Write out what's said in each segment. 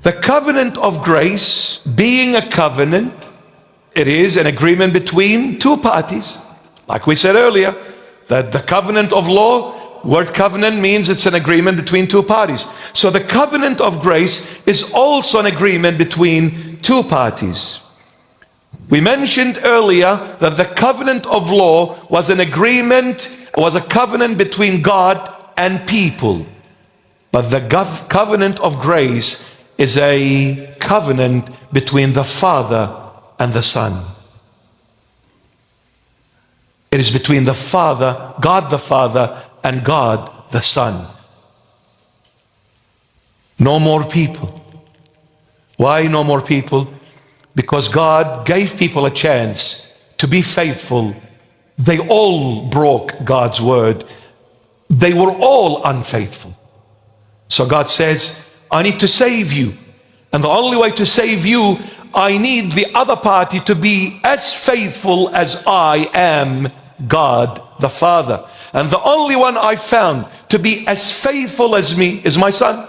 The covenant of grace, being a covenant, it is an agreement between two parties. Like we said earlier, that the covenant of law, word covenant means it's an agreement between two parties. So the covenant of grace is also an agreement between two parties. We mentioned earlier that the covenant of law was an agreement, was a covenant between God and people. But the covenant of grace is a covenant between the Father and the Son. It is between the Father, God the Father, and God the Son. No more people. Why no more people? Because God gave people a chance to be faithful. They all broke God's word. They were all unfaithful. So God says, I need to save you. And the only way to save you, I need the other party to be as faithful as I am, God the Father. And the only one I found to be as faithful as me is my Son.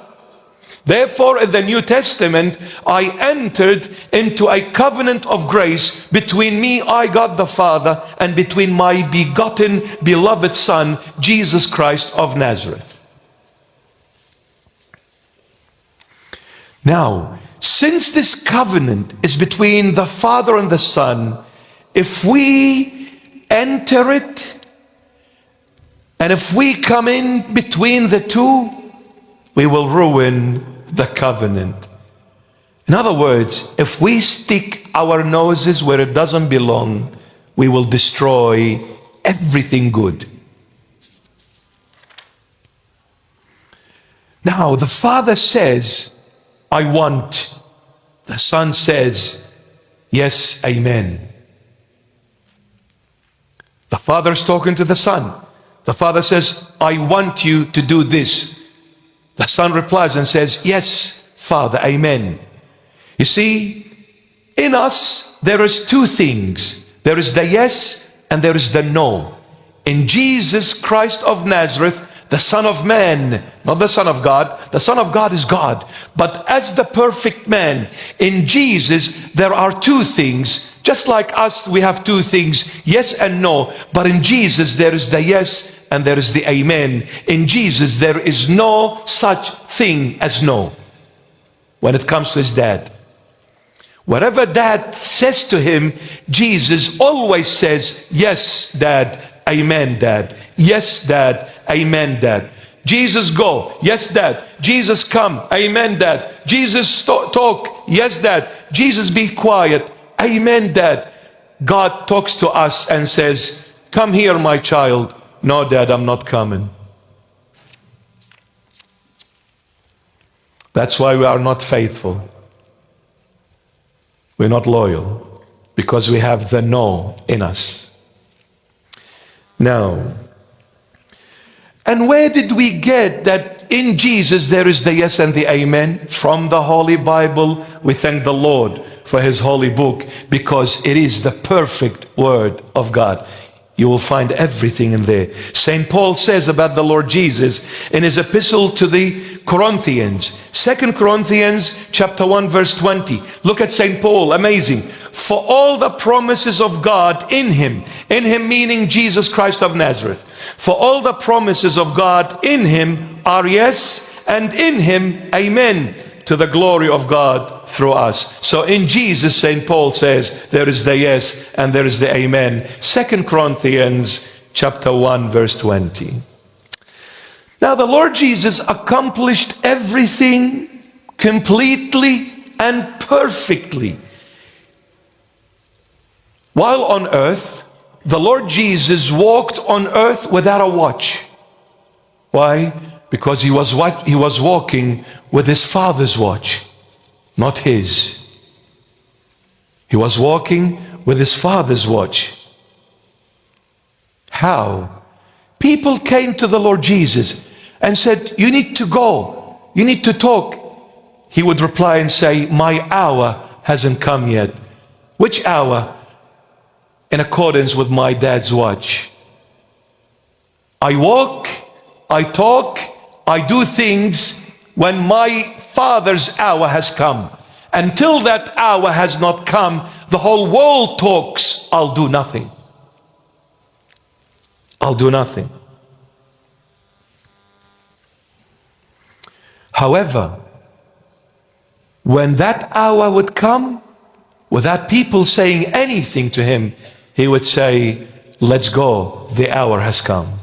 Therefore, in the New Testament, I entered into a covenant of grace between me, I, God the Father, and between my begotten, beloved Son, Jesus Christ of Nazareth. Now, since this covenant is between the Father and the Son, if we enter it, and if we come in between the two, we will ruin the covenant. In other words, if we stick our noses where it doesn't belong, we will destroy everything good. Now, the Father says, I want. The Son says, yes, amen. The Father is talking to the Son. The Father says, I want you to do this. The Son replies and says, yes, Father, amen. You see, in us, there is two things. There is the yes and there is the no. In Jesus Christ of Nazareth, the Son of Man, not the Son of God. The Son of God is God. But as the perfect man, in Jesus, there are two things. Just like us, we have two things, yes and no. But in Jesus, there is the yes and there is the amen. In Jesus, there is no such thing as no when it comes to his dad. Whatever dad says to him, Jesus always says, yes, dad, amen, dad. Yes, dad, amen, dad. Jesus go, yes, dad. Jesus come, amen, dad. Jesus talk, yes, dad. Jesus be quiet, amen, dad. God talks to us and says, come here, my child. No, dad, I'm not coming. That's why we are not faithful. We're not loyal because we have the no in us. Now, and where did we get that in Jesus there is the yes and the amen? From the Holy Bible. We thank the Lord for his holy book because it is the perfect word of God. You will find everything in there. St. Paul says about the Lord Jesus in his epistle to the Corinthians, 2 Corinthians chapter 1 verse 20. Look at St. Paul, amazing. For all the promises of God in him meaning Jesus Christ of Nazareth. For all the promises of God in him are yes, and in him amen, to the glory of God through us. So in Jesus, St. Paul says, there is the yes and there is the amen. 2 Corinthians chapter 1 verse 20. Now the Lord Jesus accomplished everything completely and perfectly. While on earth, the Lord Jesus walked on earth without a watch. Why? Because he was walking with his Father's watch, not his. He was walking with his Father's watch. How? People came to the Lord Jesus and said, you need to go, you need to talk. He would reply and say, my hour hasn't come yet. Which hour? In accordance with my dad's watch. I walk, I talk, I do things when my Father's hour has come. Until that hour has not come, the whole world talks, I'll do nothing. I'll do nothing. However, when that hour would come, without people saying anything to him, he would say, let's go, the hour has come.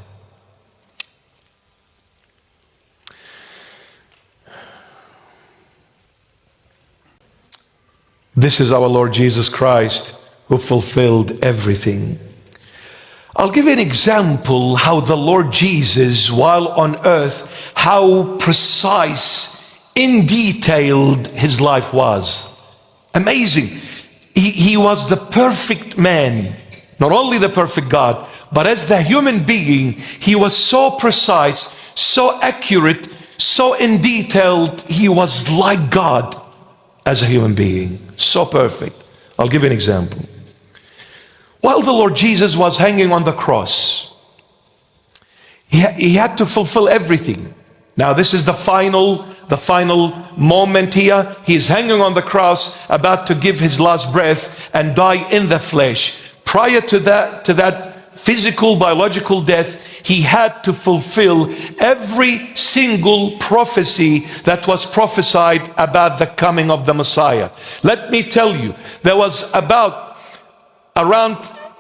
This is our Lord Jesus Christ, who fulfilled everything. I'll give you an example how the Lord Jesus, while on earth, how precise, in detailed his life was. Amazing. He was the perfect man, not only the perfect God, but as the human being, he was so precise, so accurate, so in detailed. He was like God as a human being, so perfect. I'll give you an example. While the Lord Jesus was hanging on the cross, he had to fulfill everything. Now this is the final moment here. He is hanging on the cross, about to give his last breath and die in the flesh. Prior to that physical, biological death, he had to fulfill every single prophecy that was prophesied about the coming of the Messiah. Let me tell you, there was around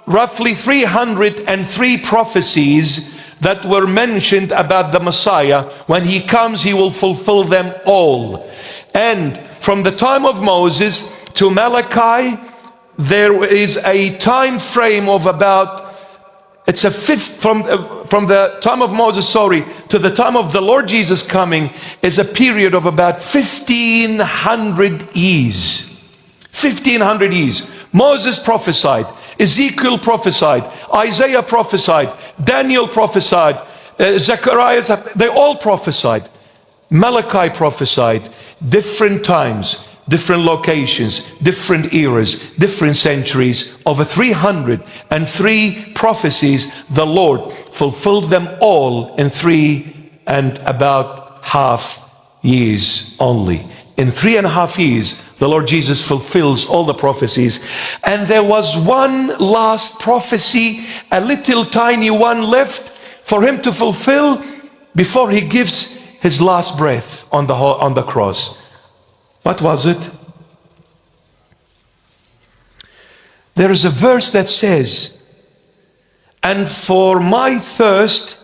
roughly 303 prophecies that were mentioned about the Messiah. When he comes, he will fulfill them all. And from the time of Moses to Malachi, there is a time frame of about, it's a fifth, from the time of Moses, to the time of the Lord Jesus coming, is a period of about 1,500 years. 1,500 years. Moses prophesied, Ezekiel prophesied, Isaiah prophesied, Daniel prophesied, Zechariah, they all prophesied. Malachi prophesied. Different times, different locations, different eras, different centuries. Over 303 prophecies, the Lord fulfilled them all in 3.5 years only. In 3.5 years, the Lord Jesus fulfills all the prophecies. And there was one last prophecy, a little tiny one left for him to fulfill before he gives his last breath on the cross. What was it? There is a verse that says, and for my thirst,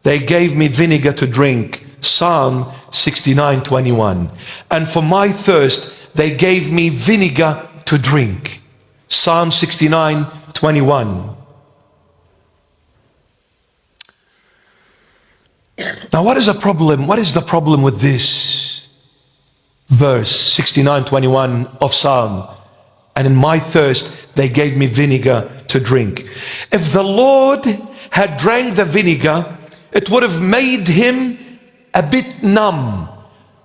they gave me vinegar to drink. Psalm 69:21. And for my thirst, they gave me vinegar to drink. Psalm 69:21. Now, what is the problem? What is the problem with this verse 69:21 of Psalm? And in my thirst, they gave me vinegar to drink. If the Lord had drank the vinegar, it would have made him a bit numb,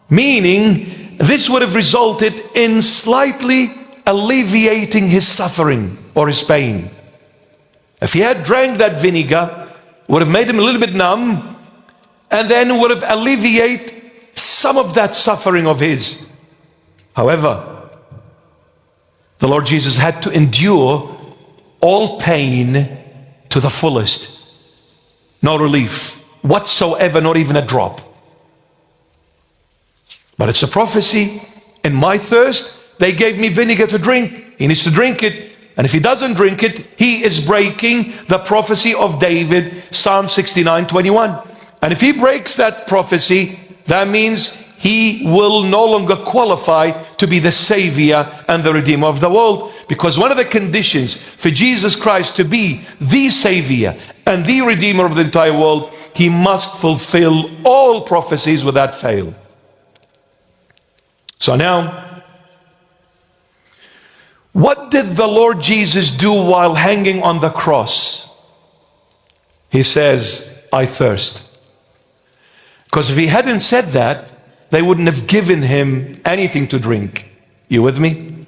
meaning this would have resulted in slightly alleviating his suffering or his pain. If he had drank that vinegar, would have made him a little bit numb, and then would have alleviated some of that suffering of his. However, the Lord Jesus had to endure all pain to the fullest. No relief whatsoever, not even a drop. But it's a prophecy. In my thirst, they gave me vinegar to drink. He needs to drink it. And if he doesn't drink it, he is breaking the prophecy of David, Psalm 69:21. And if he breaks that prophecy, that means he will no longer qualify to be the Savior and the Redeemer of the world. Because one of the conditions for Jesus Christ to be the Savior and the Redeemer of the entire world, he must fulfill all prophecies without fail. So now, what did the Lord Jesus do while hanging on the cross? He says, I thirst. Because if he hadn't said that, they wouldn't have given him anything to drink. You with me?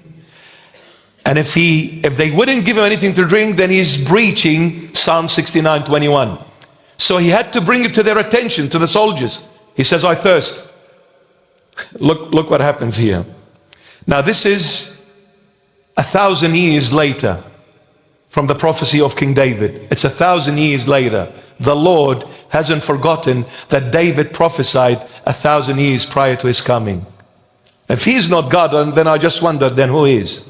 And if they wouldn't give him anything to drink, then he's breaching Psalm 69:21. So he had to bring it to their attention, to the soldiers. He says, I thirst. Look what happens here. Now this is 1,000 years later from the prophecy of King David. It's 1,000 years later. The Lord hasn't forgotten that David prophesied 1,000 years prior to his coming. If he's not God, then I just wonder, then who is?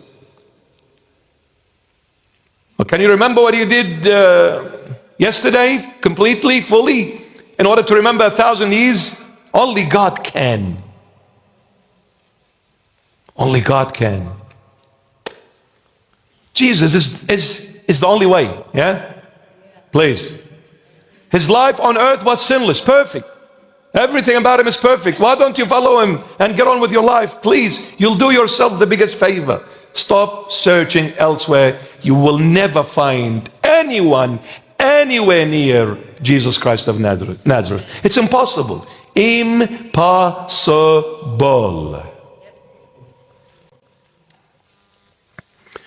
Well, can you remember what you did yesterday, completely, fully, in order to remember 1,000 years? Only God can. Only God can. Jesus is the only way, yeah? Please. His life on earth was sinless, perfect. Everything about him is perfect. Why don't you follow him and get on with your life? Please, you'll do yourself the biggest favor. Stop searching elsewhere. You will never find anyone anywhere near Jesus Christ of Nazareth. It's impossible. Impossible.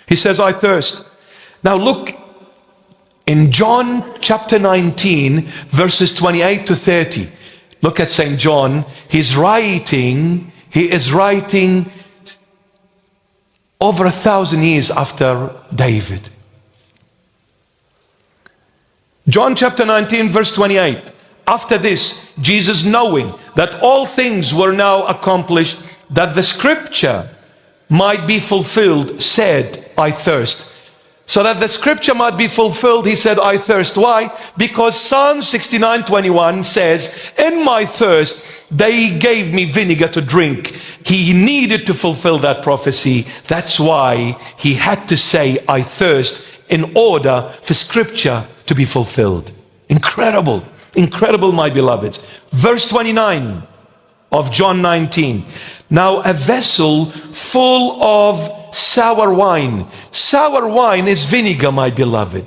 He says, I thirst. Now look in John chapter 19, verses 28 to 30. Look at St. John. He is writing over 1,000 years after David. John chapter 19, verse 28. After this, Jesus, knowing that all things were now accomplished, that the scripture might be fulfilled, said, I thirst. So that the scripture might be fulfilled, he said, I thirst. Why? Because Psalm 69:21 says, in my thirst, they gave me vinegar to drink. He needed to fulfill that prophecy. That's why he had to say, I thirst, in order for scripture to be fulfilled. Incredible. Incredible, my beloveds. Verse 29 of John 19. Now a vessel full of sour wine. Sour wine is vinegar, my beloved.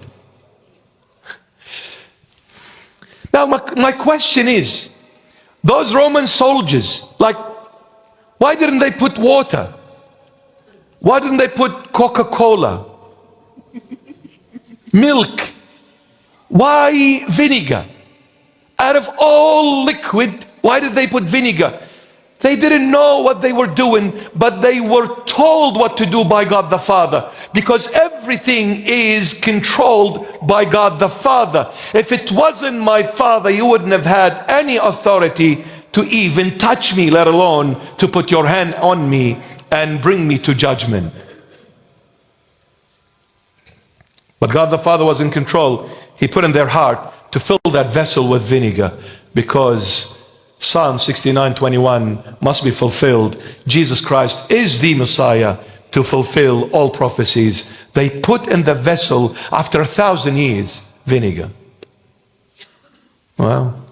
Now my question is, those Roman soldiers, like, why didn't they put water? Why didn't they put Coca-Cola? Milk? Why vinegar? Out of all liquid, why did they put vinegar? They didn't know what they were doing, but they were told what to do by God the Father, because everything is controlled by God the Father. If it wasn't my Father, you wouldn't have had any authority to even touch me, let alone to put your hand on me and bring me to judgment. But God the Father was in control. He put in their heart to fill that vessel with vinegar, because Psalm 69:21 must be fulfilled. Jesus Christ is the Messiah to fulfill all prophecies. They put in the vessel, after 1,000 years, vinegar. Well,